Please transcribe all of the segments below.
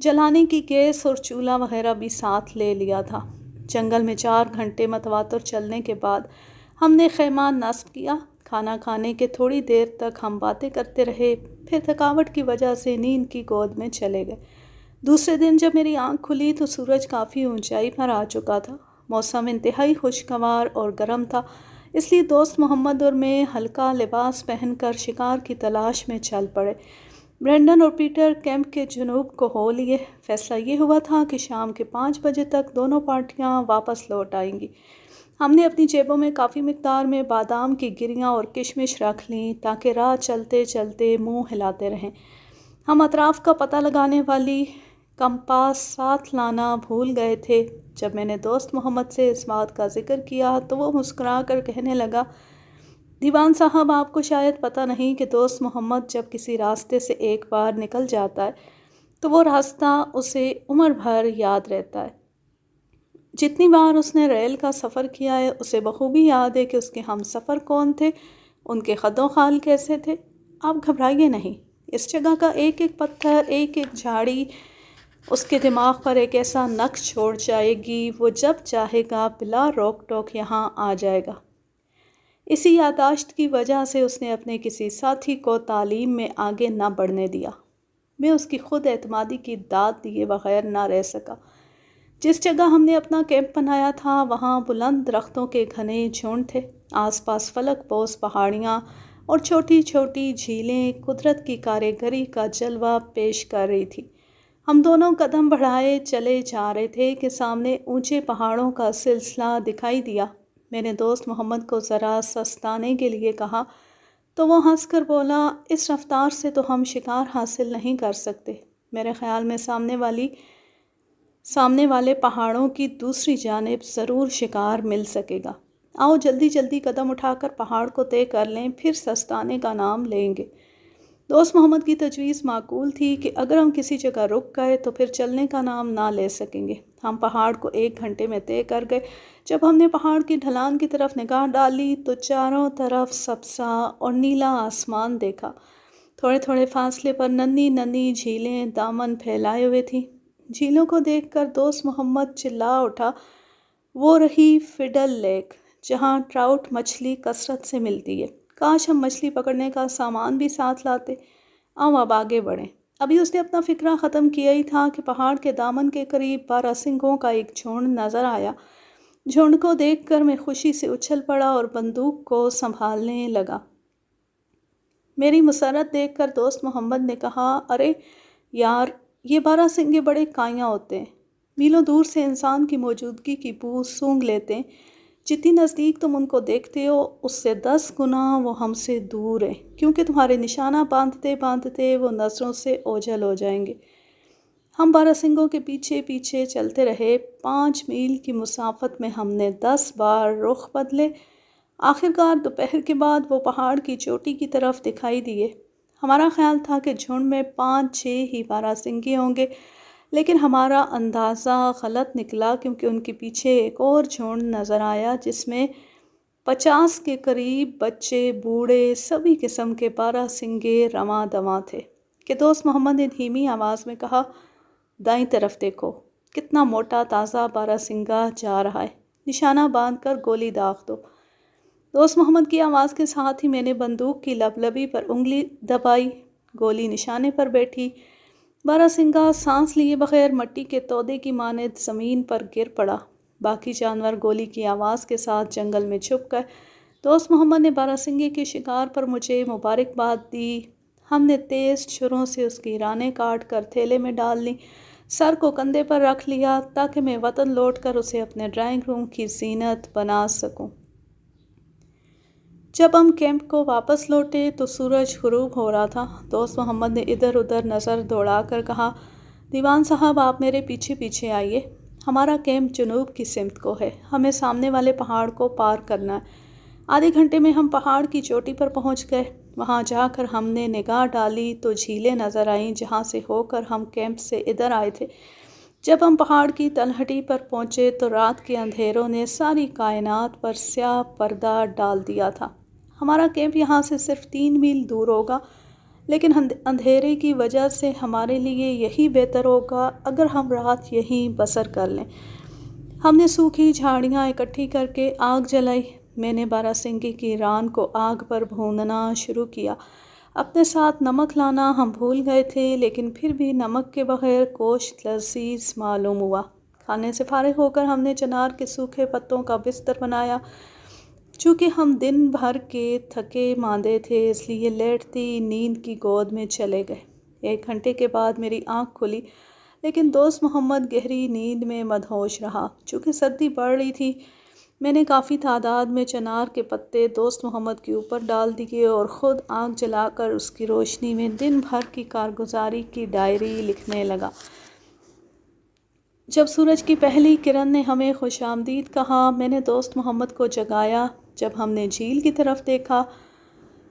جلانے کی گیس اور چولہا وغیرہ بھی ساتھ لے لیا تھا۔ جنگل میں 4 گھنٹے متواتر چلنے کے بعد ہم نے خیمہ نصب کیا۔ کھانا کھانے کے تھوڑی دیر تک ہم باتیں کرتے رہے، پھر تھکاوٹ کی وجہ سے نیند کی گود میں چلے گئے۔ دوسرے دن جب میری آنکھ کھلی تو سورج کافی اونچائی پر آ چکا تھا۔ موسم انتہائی خوشگوار اور گرم تھا، اس لیے دوست محمد اور میں ہلکا لباس پہن کر شکار کی تلاش میں چل پڑے۔ برینڈن اور پیٹر کیمپ کے جنوب کو ہو لیے۔ فیصلہ یہ ہوا تھا کہ شام کے 5 بجے تک دونوں پارٹیاں واپس لوٹ آئیں گی۔ ہم نے اپنی جیبوں میں کافی مقدار میں بادام کی گریاں اور کشمش رکھ لیں تاکہ راہ چلتے چلتے منہ ہلاتے رہیں۔ ہم اطراف کا پتہ لگانے والی کمپاس ساتھ لانا بھول گئے تھے۔ جب میں نے دوست محمد سے اس بات کا ذکر کیا تو وہ مسکرا کر کہنے لگا، دیوان صاحب، آپ کو شاید پتہ نہیں کہ دوست محمد جب کسی راستے سے ایک بار نکل جاتا ہے تو وہ راستہ اسے عمر بھر یاد رہتا ہے۔ جتنی بار اس نے ریل کا سفر کیا ہے اسے بخوبی یاد ہے کہ اس کے ہم سفر کون تھے، ان کے خد و خال کیسے تھے۔ آپ گھبرائیے نہیں، اس جگہ کا ایک ایک پتھر، ایک ایک جھاڑی اس کے دماغ پر ایک ایسا نقش چھوڑ جائے گی، وہ جب چاہے گا بلا روک ٹوک یہاں آ جائے گا۔ اسی یادداشت کی وجہ سے اس نے اپنے کسی ساتھی کو تعلیم میں آگے نہ بڑھنے دیا۔ میں اس کی خود اعتمادی کی داد دیے بغیر نہ رہ سکا۔ جس جگہ ہم نے اپنا کیمپ بنایا تھا وہاں بلند درختوں کے گھنے جھنڈ تھے، آس پاس فلک پوش پہاڑیاں اور چھوٹی چھوٹی جھیلیں قدرت کی کاریگری کا جلوہ پیش کر رہی تھی۔ ہم دونوں قدم بڑھائے چلے جا رہے تھے کہ سامنے اونچے پہاڑوں کا سلسلہ دکھائی دیا۔ میں نے دوست محمد کو ذرا سستانے کے لیے کہا تو وہ ہنس کر بولا، اس رفتار سے تو ہم شکار حاصل نہیں کر سکتے۔ میرے خیال میں سامنے والے پہاڑوں کی دوسری جانب ضرور شکار مل سکے گا۔ آؤ جلدی جلدی قدم اٹھا کر پہاڑ کو طے کر لیں، پھر سستانے کا نام لیں گے۔ دوست محمد کی تجویز معقول تھی کہ اگر ہم کسی جگہ رک گئے تو پھر چلنے کا نام نہ لے سکیں گے۔ ہم پہاڑ کو 1 گھنٹے میں طے کر گئے۔ جب ہم نے پہاڑ کی ڈھلان کی طرف نگاہ ڈالی تو چاروں طرف سبزہ اور نیلا آسمان دیکھا۔ تھوڑے تھوڑے فاصلے پر ننھی ننھی جھیلیں دامن پھیلائے ہوئے تھیں۔ جھیلوں کو دیکھ کر دوست محمد چلا اٹھا، وہ رہی فڈل لیک جہاں ٹراؤٹ مچھلی کثرت سے ملتی ہے۔ کاش ہم مچھلی پکڑنے کا سامان بھی ساتھ لاتے۔ آؤ اب آگے بڑھیں۔ ابھی اس نے اپنا فکرہ ختم کیا ہی تھا کہ پہاڑ کے دامن کے قریب باراسنگھوں کا ایک جھنڈ نظر آیا۔ جھنڈ کو دیکھ کر میں خوشی سے اچھل پڑا اور بندوق کو سنبھالنے لگا۔ میری مسرت دیکھ کر دوست محمد نے کہا، ارے یار، یہ باراسنگھے بڑے کائیاں ہوتے ہیں، میلوں دور سے انسان کی موجودگی کی بو سونگھ لیتے ہیں۔ جتنی نزدیک تم ان کو دیکھتے ہو اس سے 10 گنا وہ ہم سے دور ہیں، کیونکہ تمہارے نشانہ باندھتے باندھتے وہ نظروں سے اوجھل ہو جائیں گے۔ ہم باراسنگھوں کے پیچھے پیچھے چلتے رہے۔ 5 میل کی مسافت میں ہم نے 10 بار رخ بدلے۔ آخرکار دوپہر کے بعد وہ پہاڑ کی چوٹی کی طرف دکھائی دیے۔ ہمارا خیال تھا کہ جھنڈ میں 5-6 ہی باراسنگھے ہوں گے، لیکن ہمارا اندازہ غلط نکلا، کیونکہ ان کے پیچھے ایک اور جھنڈ نظر آیا جس میں 50 کے قریب بچے بوڑھے سبھی قسم کے باراسنگھے رواں دواں تھے کہ دوست محمد نے دھیمی آواز میں کہا، دائیں طرف دیکھو، کتنا موٹا تازہ باراسنگھا جا رہا ہے، نشانہ باندھ کر گولی داغ دو۔ دوست محمد کی آواز کے ساتھ ہی میں نے بندوق کی لبلبی پر انگلی دبائی، گولی نشانے پر بیٹھی۔ باراسنگھا سانس لیے بغیر مٹی کے تودے کی مانند زمین پر گر پڑا۔ باقی جانور گولی کی آواز کے ساتھ جنگل میں چھپ گئے۔ دوست محمد نے باراسنگھے کے شکار پر مجھے مبارکباد دی۔ ہم نے تیز چھروں سے اس کی رانیں کاٹ کر تھیلے میں ڈال لیں، سر کو کندھے پر رکھ لیا تاکہ میں وطن لوٹ کر اسے اپنے ڈرائنگ روم کی زینت بنا سکوں۔ جب ہم کیمپ کو واپس لوٹے تو سورج غروب ہو رہا تھا۔ دوست محمد نے ادھر ادھر نظر دوڑا کر کہا، دیوان صاحب، آپ میرے پیچھے پیچھے آئیے۔ ہمارا کیمپ جنوب کی سمت کو ہے، ہمیں سامنے والے پہاڑ کو پار کرنا ہے۔ آدھے گھنٹے میں ہم پہاڑ کی چوٹی پر پہنچ گئے۔ وہاں جا کر ہم نے نگاہ ڈالی تو جھیلیں نظر آئیں جہاں سے ہو کر ہم کیمپ سے ادھر آئے تھے۔ جب ہم پہاڑ کی تلہٹی پر پہنچے تو رات کے اندھیروں نے ساری کائنات پر سیاہ پردہ ڈال دیا تھا۔ ہمارا کیمپ یہاں سے صرف 3 میل دور ہوگا، لیکن اندھیرے کی وجہ سے ہمارے لیے یہی بہتر ہوگا اگر ہم رات یہیں بسر کر لیں۔ ہم نے سوکھی جھاڑیاں اکٹھی کر کے آگ جلائی۔ میں نے باراسنگی کی ران کو آگ پر بھوننا شروع کیا۔ اپنے ساتھ نمک لانا ہم بھول گئے تھے، لیکن پھر بھی نمک کے بغیر گوشت لذیذ معلوم ہوا۔ کھانے سے فارغ ہو کر ہم نے چنار کے سوکھے پتوں کا بستر بنایا۔ چونکہ ہم دن بھر کے تھکے ماندے تھے، اس لیے لیٹتی نیند کی گود میں چلے گئے۔ 1 گھنٹے کے بعد میری آنکھ کھلی، لیکن دوست محمد گہری نیند میں مدہوش رہا۔ چونکہ سردی بڑھ رہی تھی، میں نے کافی تعداد میں چنار کے پتے دوست محمد کے اوپر ڈال دیے اور خود آگ جلا کر اس کی روشنی میں دن بھر کی کارگزاری کی ڈائری لکھنے لگا۔ جب سورج کی پہلی کرن نے ہمیں خوش آمدید کہا، میں نے دوست محمد کو جگایا۔ جب ہم نے جھیل کی طرف دیکھا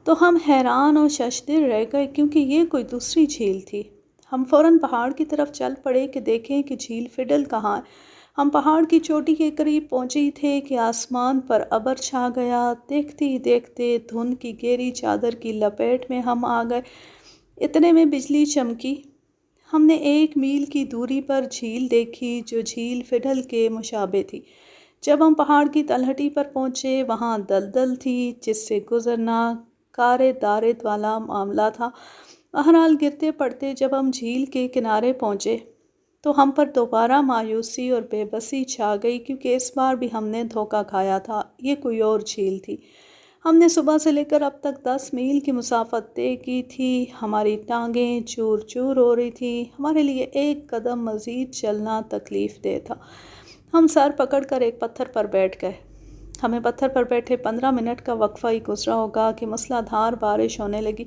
تو ہم حیران اور ششدر رہ گئے، کیونکہ یہ کوئی دوسری جھیل تھی۔ ہم فوراً پہاڑ کی طرف چل پڑے کہ دیکھیں کہ جھیل فڈل کہاں ہے۔ ہم پہاڑ کی چوٹی کے قریب پہنچے ہی تھے کہ آسمان پر ابر چھا گیا۔ دیکھتے ہی دیکھتے دھند کی گہری چادر کی لپیٹ میں ہم آ گئے۔ اتنے میں بجلی چمکی۔ ہم نے 1 میل کی دوری پر جھیل دیکھی جو جھیل فڈل کے مشابہ تھی۔ جب ہم پہاڑ کی تلہٹی پر پہنچے، وہاں دلدل تھی جس سے گزرنا کارِ دارد والا معاملہ تھا۔ بہرحال گرتے پڑتے جب ہم جھیل کے کنارے پہنچے تو ہم پر دوبارہ مایوسی اور بے بسی چھا گئی، کیونکہ اس بار بھی ہم نے دھوکہ کھایا تھا، یہ کوئی اور جھیل تھی۔ ہم نے صبح سے لے کر اب تک 10 میل کی مسافت طے کی تھی۔ ہماری ٹانگیں چور چور ہو رہی تھیں، ہمارے لیے 1 قدم مزید چلنا تکلیف دہ تھا۔ ہم سر پکڑ کر ایک پتھر پر بیٹھ گئے۔ ہمیں پتھر پر بیٹھے 15 منٹ کا وقفہ ہی گزرا ہوگا کہ مسلح دھار بارش ہونے لگی۔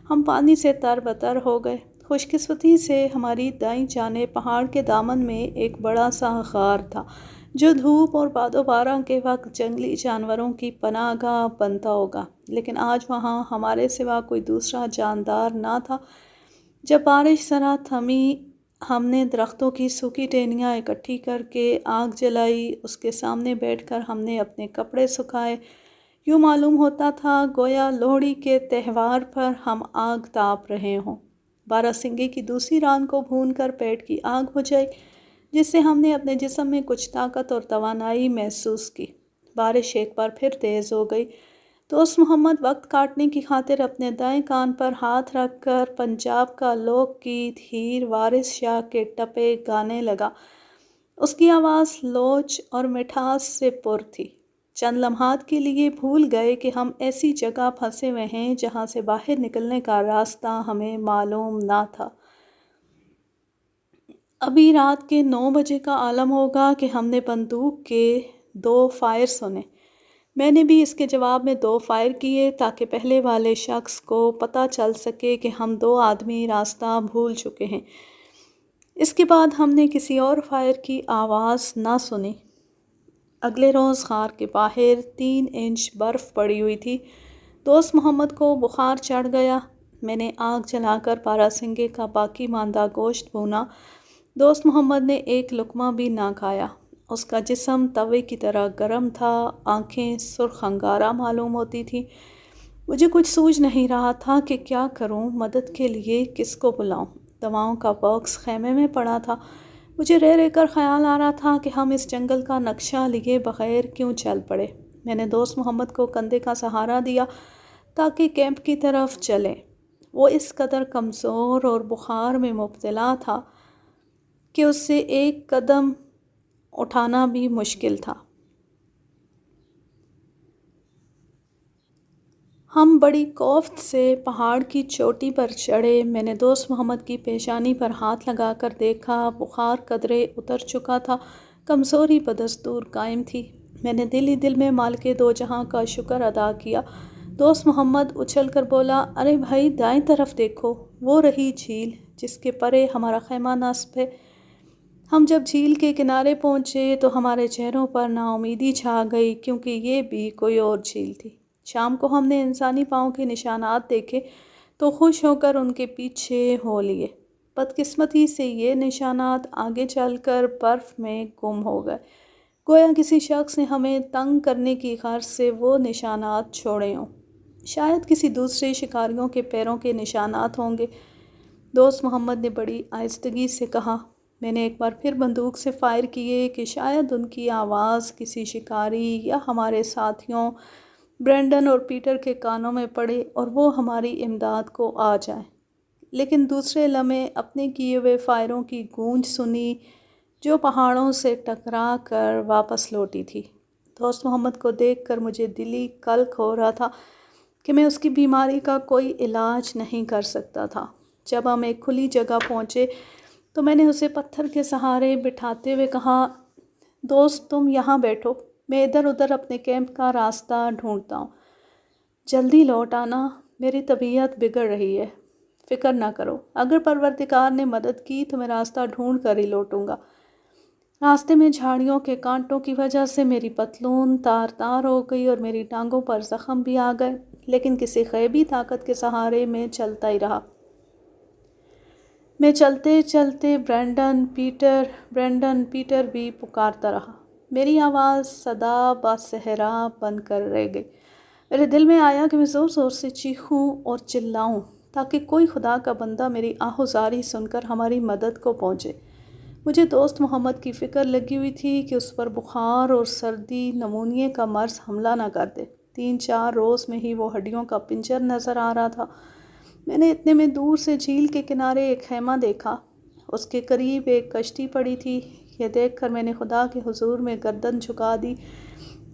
ہم پانی سے تر بتر ہو گئے۔ خوش قسمتی سے ہماری دائیں جانب پہاڑ کے دامن میں ایک بڑا سا غار تھا، جو دھوپ اور باد و باران کے وقت جنگلی جانوروں کی پناہ گاہ بنتا ہوگا، لیکن آج وہاں ہمارے سوا کوئی دوسرا جاندار نہ تھا۔ جب بارش ذرا تھمی، ہم نے درختوں کی سوکھی ٹہنیاں اکٹھی کر کے آگ جلائی۔ اس کے سامنے بیٹھ کر ہم نے اپنے کپڑے سکھائے۔ یوں معلوم ہوتا تھا گویا لوہڑی کے تہوار پر ہم آگ تاپ رہے ہوں۔ باراسنگی کی دوسری ران کو بھون کر پیٹ کی آگ بجھائی، جس سے ہم نے اپنے جسم میں کچھ طاقت اور توانائی محسوس کی۔ بارش ایک بار پھر تیز ہو گئی۔ دوست محمد وقت کاٹنے کی خاطر اپنے دائیں کان پر ہاتھ رکھ کر پنجاب کا لوک گیت ہیر وارث شاہ کے ٹپے گانے لگا۔ اس کی آواز لوچ اور مٹھاس سے پر تھی۔ چند لمحات کے لیے بھول گئے کہ ہم ایسی جگہ پھنسے ہوئے ہیں جہاں سے باہر نکلنے کا راستہ ہمیں معلوم نہ تھا۔ ابھی رات کے 9 بجے کا عالم ہوگا کہ ہم نے بندوق کے 2 فائر سنے۔ میں نے بھی اس کے جواب میں 2 فائر کیے تاکہ پہلے والے شخص کو پتہ چل سکے کہ ہم 2 آدمی راستہ بھول چکے ہیں۔ اس کے بعد ہم نے کسی اور فائر کی آواز نہ سنی۔ اگلے روز غار کے باہر 3 انچ برف پڑی ہوئی تھی۔ دوست محمد کو بخار چڑھ گیا۔ میں نے آگ جلا کر باراسنگے کا باقی ماندہ گوشت بھونا۔ دوست محمد نے 1 لقمہ بھی نہ کھایا۔ اس کا جسم توے کی طرح گرم تھا، آنکھیں سرخ انگارہ معلوم ہوتی تھیں۔ مجھے کچھ سوجھ نہیں رہا تھا کہ کیا کروں، مدد کے لیے کس کو بلاؤں۔ دواؤں کا باکس خیمے میں پڑا تھا۔ مجھے رہ رہ کر خیال آ رہا تھا کہ ہم اس جنگل کا نقشہ لیے بغیر کیوں چل پڑے۔ میں نے دوست محمد کو کندھے کا سہارا دیا تاکہ کیمپ کی طرف چلیں۔ وہ اس قدر کمزور اور بخار میں مبتلا تھا کہ اس سے 1 قدم اٹھانا بھی مشکل تھا۔ ہم بڑی کوفت سے پہاڑ کی چوٹی پر چڑھے۔ میں نے دوست محمد کی پیشانی پر ہاتھ لگا کر دیکھا۔ بخار قدرے اتر چکا تھا، کمزوری بدستور قائم تھی۔ میں نے دل ہی دل میں مالک دو جہاں کا شکر ادا کیا۔ دوست محمد اچھل کر بولا، ارے بھائی دائیں طرف دیکھو، وہ رہی جھیل جس کے پرے ہمارا خیمہ نصب ہے۔ ہم جب جھیل کے کنارے پہنچے تو ہمارے چہروں پر ناامیدی چھا گئی، کیونکہ یہ بھی کوئی اور جھیل تھی۔ شام کو ہم نے انسانی پاؤں کے نشانات دیکھے تو خوش ہو کر ان کے پیچھے ہو لیے۔ بدقسمتی سے یہ نشانات آگے چل کر برف میں گم ہو گئے، گویا کسی شخص نے ہمیں تنگ کرنے کی غرض سے وہ نشانات چھوڑے ہوں۔ شاید کسی دوسرے شکاریوں کے پیروں کے نشانات ہوں گے۔ دوست محمد نے بڑی آہستگی سے کہا۔ میں نے ایک بار پھر بندوق سے فائر کیے کہ شاید ان کی آواز کسی شکاری یا ہمارے ساتھیوں برینڈن اور پیٹر کے کانوں میں پڑے اور وہ ہماری امداد کو آ جائیں۔ لیکن دوسرے لمحے اپنے کیے ہوئے فائروں کی گونج سنی جو پہاڑوں سے ٹکرا کر واپس لوٹی تھی۔ دوست محمد کو دیکھ کر مجھے دلی کلک ہو رہا تھا کہ میں اس کی بیماری کا کوئی علاج نہیں کر سکتا تھا۔ جب ہم ایک کھلی جگہ پہنچے تو میں نے اسے پتھر کے سہارے بٹھاتے ہوئے کہا، دوست تم یہاں بیٹھو، میں ادھر ادھر اپنے کیمپ کا راستہ ڈھونڈتا ہوں۔ جلدی لوٹ آنا، میری طبیعت بگڑ رہی ہے۔ فکر نہ کرو، اگر پروردگار نے مدد کی تو میں راستہ ڈھونڈ کر ہی لوٹوں گا۔ راستے میں جھاڑیوں کے کانٹوں کی وجہ سے میری پتلون تار تار ہو گئی اور میری ٹانگوں پر زخم بھی آ گئے، لیکن کسی غیبی طاقت کے سہارے میں چلتا ہی رہا۔ میں چلتے چلتے برینڈن پیٹر بھی پکارتا رہا۔ میری آواز صدا با صحرا بن کر رہ گئی۔ میرے دل میں آیا کہ میں زور زور سے چیخوں اور چلاؤں تاکہ کوئی خدا کا بندہ میری آہوزاری سن کر ہماری مدد کو پہنچے۔ مجھے دوست محمد کی فکر لگی ہوئی تھی کہ اس پر بخار اور سردی نمونیے کا مرض حملہ نہ کر دے۔ 3-4 روز میں ہی وہ ہڈیوں کا پنجر نظر آ رہا تھا۔ میں نے اتنے میں دور سے جھیل کے کنارے ایک خیمہ دیکھا۔ اس کے قریب ایک کشتی پڑی تھی۔ یہ دیکھ کر میں نے خدا کے حضور میں گردن جھکا دی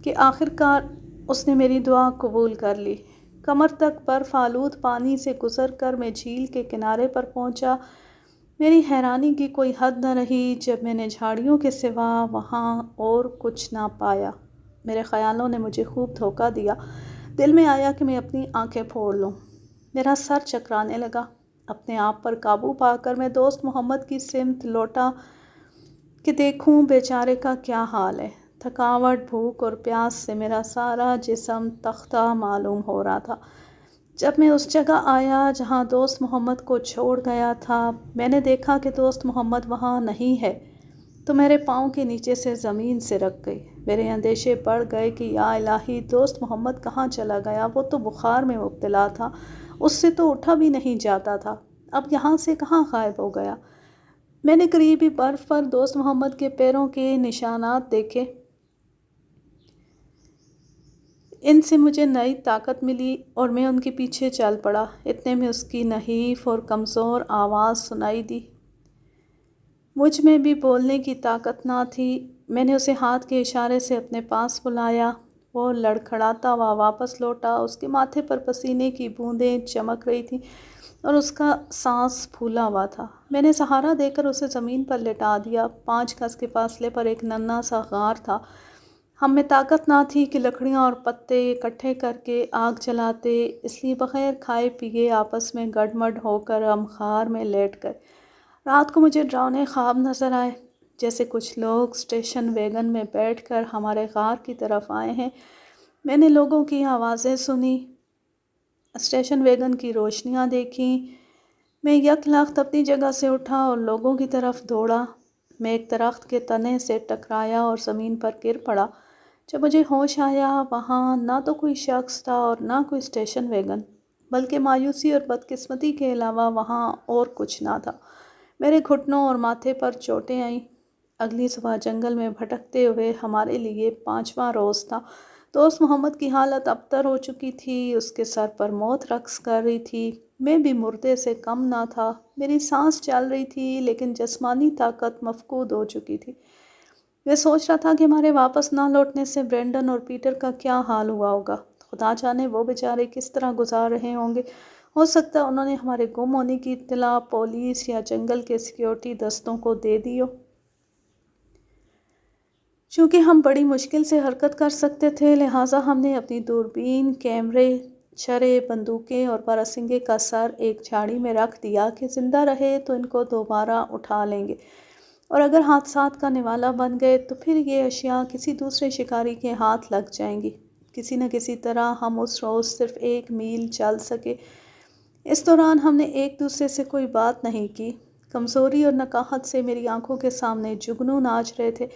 کہ آخر کار اس نے میری دعا قبول کر لی۔ کمر تک برف آلود پانی سے گزر کر میں جھیل کے کنارے پر پہنچا۔ میری حیرانی کی کوئی حد نہ رہی جب میں نے جھاڑیوں کے سوا وہاں اور کچھ نہ پایا۔ میرے خیالوں نے مجھے خوب دھوکہ دیا۔ دل میں آیا کہ میں اپنی آنکھیں پھوڑ لوں۔ میرا سر چکرانے لگا۔ اپنے آپ پر قابو پا کر میں دوست محمد کی سمت لوٹا کہ دیکھوں بیچارے کا کیا حال ہے۔ تھکاوٹ، بھوک اور پیاس سے میرا سارا جسم تختہ معلوم ہو رہا تھا۔ جب میں اس جگہ آیا جہاں دوست محمد کو چھوڑ گیا تھا، میں نے دیکھا کہ دوست محمد وہاں نہیں ہے تو میرے پاؤں کے نیچے سے زمین سے رک گئی۔ میرے اندیشے بڑھ گئے کہ یا الہی، دوست محمد کہاں چلا گیا؟ وہ تو بخار میں مبتلا تھا، اس سے تو اٹھا بھی نہیں جاتا تھا، اب یہاں سے کہاں غائب ہو گیا؟ میں نے قریبی برف پر دوست محمد کے پیروں کے نشانات دیکھے۔ ان سے مجھے نئی طاقت ملی اور میں ان کے پیچھے چل پڑا۔ اتنے میں اس کی نحیف اور کمزور آواز سنائی دی۔ مجھ میں بھی بولنے کی طاقت نہ تھی۔ میں نے اسے ہاتھ کے اشارے سے اپنے پاس بلایا۔ وہ لڑکھڑاتا ہوا واپس لوٹا۔ اس کے ماتھے پر پسینے کی بوندیں چمک رہی تھیں اور اس کا سانس پھولا ہوا تھا۔ میں نے سہارا دے کر اسے زمین پر لٹا دیا۔ 5 گز کے فاصلے پر ایک ننھا سا غار تھا۔ ہم میں طاقت نہ تھی کہ لکڑیاں اور پتے اکٹھے کر کے آگ جلاتے، اس لیے بغیر کھائے پیے آپس میں گڈمڈ ہو کر ہم غار میں لیٹ گئے۔ رات کو مجھے ڈراؤنے خواب نظر آئے، جیسے کچھ لوگ اسٹیشن ویگن میں بیٹھ کر ہمارے غار کی طرف آئے ہیں۔ میں نے لوگوں کی آوازیں سنی، اسٹیشن ویگن کی روشنیاں دیکھیں۔ میں یک لخت اپنی جگہ سے اٹھا اور لوگوں کی طرف دوڑا۔ میں ایک درخت کے تنے سے ٹکرایا اور زمین پر گر پڑا۔ جب مجھے ہوش آیا، وہاں نہ تو کوئی شخص تھا اور نہ کوئی اسٹیشن ویگن، بلکہ مایوسی اور بدقسمتی کے علاوہ وہاں اور کچھ نہ تھا۔ میرے گھٹنوں اور ماتھے پر چوٹیں آئیں۔ اگلی صبح جنگل میں بھٹکتے ہوئے ہمارے لیے 5واں روز تھا۔ دوست محمد کی حالت ابتر ہو چکی تھی، اس کے سر پر موت رقص کر رہی تھی۔ میں بھی مردے سے کم نہ تھا۔ میری سانس چل رہی تھی لیکن جسمانی طاقت مفقود ہو چکی تھی۔ میں سوچ رہا تھا کہ ہمارے واپس نہ لوٹنے سے برینڈن اور پیٹر کا کیا حال ہوا ہوگا۔ خدا جانے وہ بیچارے کس طرح گزار رہے ہوں گے۔ ہو سکتا ہے انہوں نے ہمارے گم ہونے کی اطلاع پولیس یا جنگل کے سیکیورٹی دستوں کو دے دی ہو۔ چونکہ ہم بڑی مشکل سے حرکت کر سکتے تھے، لہٰذا ہم نے اپنی دوربین، کیمرے، چھرے، بندوقیں اور باراسنگے کا سر ایک جھاڑی میں رکھ دیا کہ زندہ رہے تو ان کو دوبارہ اٹھا لیں گے، اور اگر حادثات کا نوالا بن گئے تو پھر یہ اشیاء کسی دوسرے شکاری کے ہاتھ لگ جائیں گی۔ کسی نہ کسی طرح ہم اس روز صرف 1 میل چل سکے۔ اس دوران ہم نے ایک دوسرے سے کوئی بات نہیں کی۔ کمزوری اور نکاہت سے میری آنکھوں کے سامنے جگنو ناچ رہے تھے۔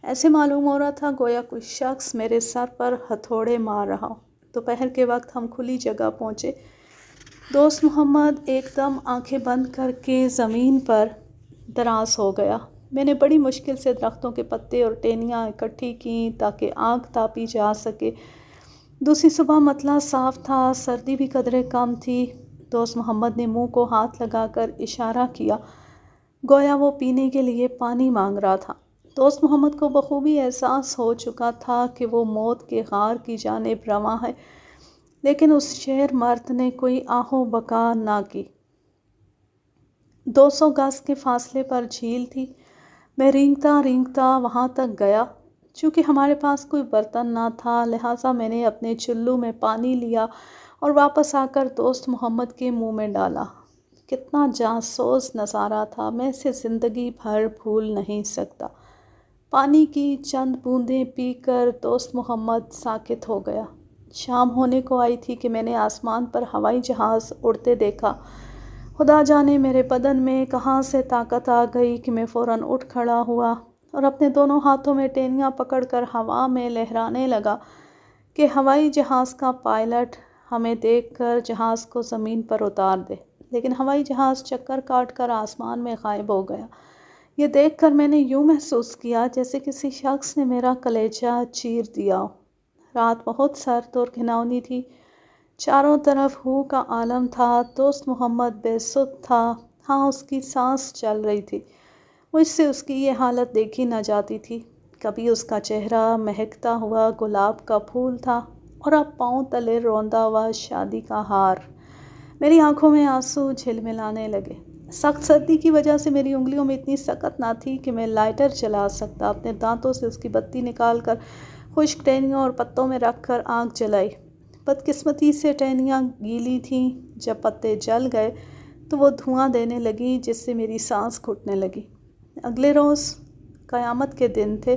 ایسے معلوم ہو رہا تھا گویا کوئی شخص میرے سر پر ہتھوڑے مار رہا ہو۔ دوپہر کے وقت ہم کھلی جگہ پہنچے۔ دوست محمد ایک دم آنکھیں بند کر کے زمین پر دراز ہو گیا۔ میں نے بڑی مشکل سے درختوں کے پتے اور ٹہنیاں اکٹھی کیں تاکہ آگ تاپی جا سکے۔ دوسری صبح مطلع صاف تھا، سردی بھی قدرے کم تھی۔ دوست محمد نے منہ کو ہاتھ لگا کر اشارہ کیا، گویا وہ پینے کے لیے پانی مانگ رہا تھا۔ دوست محمد کو بخوبی احساس ہو چکا تھا کہ وہ موت کے غار کی جانب رواں ہے، لیکن اس شیر مرد نے کوئی آہ و بکا نہ کی۔ 200 گز کے فاصلے پر جھیل تھی۔ میں رینگتا رینگتا وہاں تک گیا۔ چونکہ ہمارے پاس کوئی برتن نہ تھا، لہٰذا میں نے اپنے چلو میں پانی لیا اور واپس آ کر دوست محمد کے منہ میں ڈالا۔ کتنا جانسوز نظارہ تھا، میں اسے زندگی بھر بھول نہیں سکتا۔ پانی کی چند بوندیں پی کر دوست محمد ساکت ہو گیا۔ شام ہونے کو آئی تھی کہ میں نے آسمان پر ہوائی جہاز اڑتے دیکھا۔ خدا جانے میرے بدن میں کہاں سے طاقت آ گئی کہ میں فوراً اٹھ کھڑا ہوا اور اپنے دونوں ہاتھوں میں ٹہنیاں پکڑ کر ہوا میں لہرانے لگا کہ ہوائی جہاز کا پائلٹ ہمیں دیکھ کر جہاز کو زمین پر اتار دے، لیکن ہوائی جہاز چکر کاٹ کر آسمان میں غائب ہو گیا۔ یہ دیکھ کر میں نے یوں محسوس کیا جیسے کسی شخص نے میرا کلیجہ چیر دیا ہو۔ رات بہت سرد اور گھناؤنی تھی، چاروں طرف ہو کا عالم تھا۔ دوست محمد بے سدھ تھا، ہاں اس کی سانس چل رہی تھی، مجھ سے اس کی یہ حالت دیکھی نہ جاتی تھی۔ کبھی اس کا چہرہ مہکتا ہوا گلاب کا پھول تھا اور اب پاؤں تلے روندا ہوا شادی کا ہار۔ میری آنکھوں میں آنسو جھلملانے لگے۔ سخت سردی کی وجہ سے میری انگلیوں میں اتنی سکت نہ تھی کہ میں لائٹر چلا سکتا۔ اپنے دانتوں سے اس کی بتی نکال کر خشک ٹہنیوں اور پتوں میں رکھ کر آگ جلائی۔ بدقسمتی سے ٹہنیاں گیلی تھیں، جب پتے جل گئے تو وہ دھواں دینے لگیں جس سے میری سانس گھٹنے لگی۔ اگلے روز قیامت کے دن تھے۔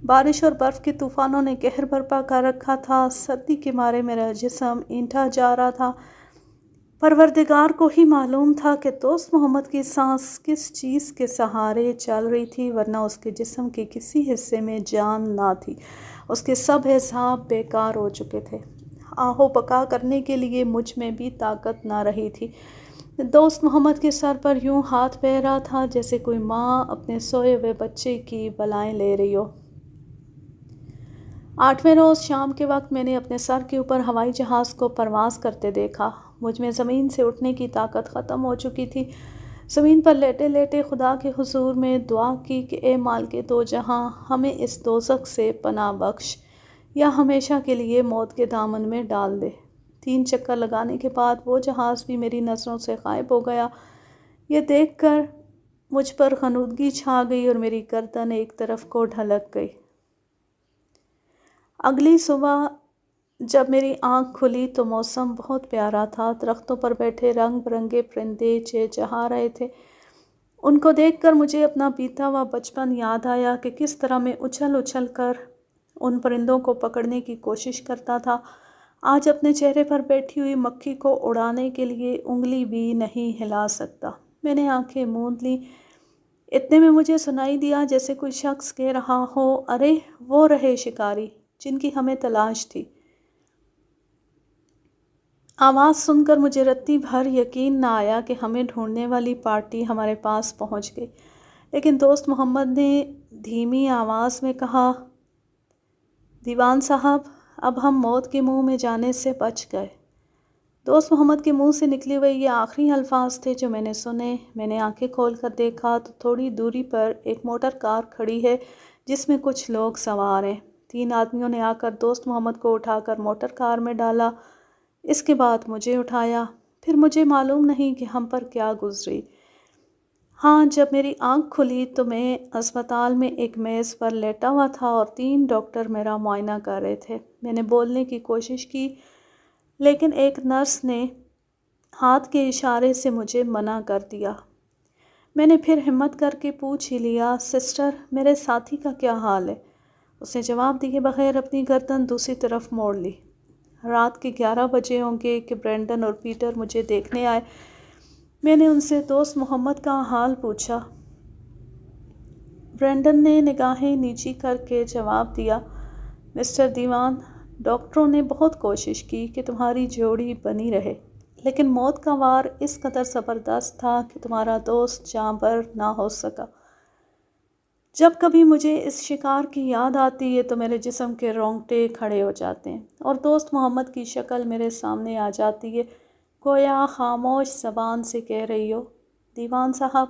بارش اور برف کے طوفانوں نے قہر برپا کر رکھا تھا۔ سردی کے مارے میرا جسم اینٹھا جا رہا تھا۔ پروردگار کو ہی معلوم تھا کہ دوست محمد کی سانس کس چیز کے سہارے چل رہی تھی، ورنہ اس کے جسم کے کسی حصے میں جان نہ تھی۔ اس کے سب اعصاب بیکار ہو چکے تھے۔ آہ و بکا کرنے کے لیے مجھ میں بھی طاقت نہ رہی تھی۔ دوست محمد کے سر پر یوں ہاتھ پھیر رہا تھا جیسے کوئی ماں اپنے سوئے ہوئے بچے کی بلائیں لے رہی ہو۔ 8ویں روز شام کے وقت میں نے اپنے سر کے اوپر ہوائی جہاز کو پرواز کرتے دیکھا۔ مجھ میں زمین سے اٹھنے کی طاقت ختم ہو چکی تھی۔ زمین پر لیٹے لیٹے خدا کے حضور میں دعا کی کہ اے مالک دو جہاں، ہمیں اس دوزخ سے پناہ بخش یا ہمیشہ کے لیے موت کے دامن میں ڈال دے۔ 3 چکر لگانے کے بعد وہ جہاز بھی میری نظروں سے غائب ہو گیا۔ یہ دیکھ کر مجھ پر غنودگی چھا گئی اور میری گردن ایک طرف کو ڈھلک گئی۔ اگلی صبح جب میری آنکھ کھلی تو موسم بہت پیارا تھا۔ درختوں پر بیٹھے رنگ برنگے پرندے چہچہا رہے تھے۔ ان کو دیکھ کر مجھے اپنا بیتا ہوا بچپن یاد آیا کہ کس طرح میں اچھل اچھل کر ان پرندوں کو پکڑنے کی کوشش کرتا تھا۔ آج اپنے چہرے پر بیٹھی ہوئی مکھی کو اڑانے کے لیے انگلی بھی نہیں ہلا سکتا۔ میں نے آنکھیں موند لیں۔ اتنے میں مجھے سنائی دیا جیسے کوئی شخص کہہ رہا ہو، ارے وہ رہے شکاری جن کی ہمیں تلاش تھی۔ آواز سن کر مجھے رتی بھر یقین نہ آیا کہ ہمیں ڈھونڈنے والی پارٹی ہمارے پاس پہنچ گئی، لیکن دوست محمد نے دھیمی آواز میں کہا، دیوان صاحب اب ہم موت کے منہ میں جانے سے بچ گئے۔ دوست محمد کے منہ سے نکلے ہوئے یہ آخری الفاظ تھے جو میں نے سنے۔ میں نے آنکھیں کھول کر دیکھا تو تھوڑی دوری پر ایک موٹر کار کھڑی ہے جس میں کچھ لوگ سوار ہیں۔ 3 آدمیوں نے آ کر دوست محمد کو اٹھا کر موٹر کار میں ڈالا۔ اس کے بعد مجھے اٹھایا۔ پھر مجھے معلوم نہیں کہ ہم پر کیا گزری۔ ہاں، جب میری آنکھ کھلی تو میں اسپتال میں ایک میز پر لیٹا ہوا تھا اور 3 ڈاکٹر میرا معائنہ کر رہے تھے۔ میں نے بولنے کی کوشش کی لیکن ایک نرس نے ہاتھ کے اشارے سے مجھے منع کر دیا۔ میں نے پھر ہمت کر کے پوچھ ہی لیا، سسٹر میرے ساتھی کا کیا حال ہے؟ اس نے جواب دیے بغیر اپنی گردن دوسری طرف موڑ لی۔ رات کے 11 بجے ہوں گے کہ برینڈن اور پیٹر مجھے دیکھنے آئے۔ میں نے ان سے دوست محمد کا حال پوچھا۔ برینڈن نے نگاہیں نیچی کر کے جواب دیا، مسٹر دیوان ڈاکٹروں نے بہت کوشش کی کہ تمہاری جوڑی بنی رہے، لیکن موت کا وار اس قدر زبردست تھا کہ تمہارا دوست جاں بر نہ ہو سکا۔ جب کبھی مجھے اس شکار کی یاد آتی ہے تو میرے جسم کے رونگٹے کھڑے ہو جاتے ہیں، اور دوست محمد کی شکل میرے سامنے آ جاتی ہے، گویا خاموش زبان سے کہہ رہی ہو، دیوان صاحب،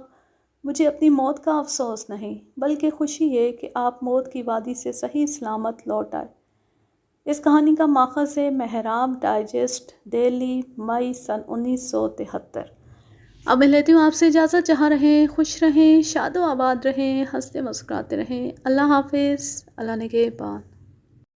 مجھے اپنی موت کا افسوس نہیں، بلکہ خوشی ہے کہ آپ موت کی وادی سے صحیح سلامت لوٹ آئے۔ اس کہانی کا ماخذ ہے محراب ڈائجسٹ، دہلی، مئی سن 1973۔ اب میں لیتی ہوں آپ سے اجازت، جہاں رہیں خوش رہیں، شاد و آباد رہیں، ہنستے مسکراتے رہیں۔ اللہ حافظ، اللہ نگہبان۔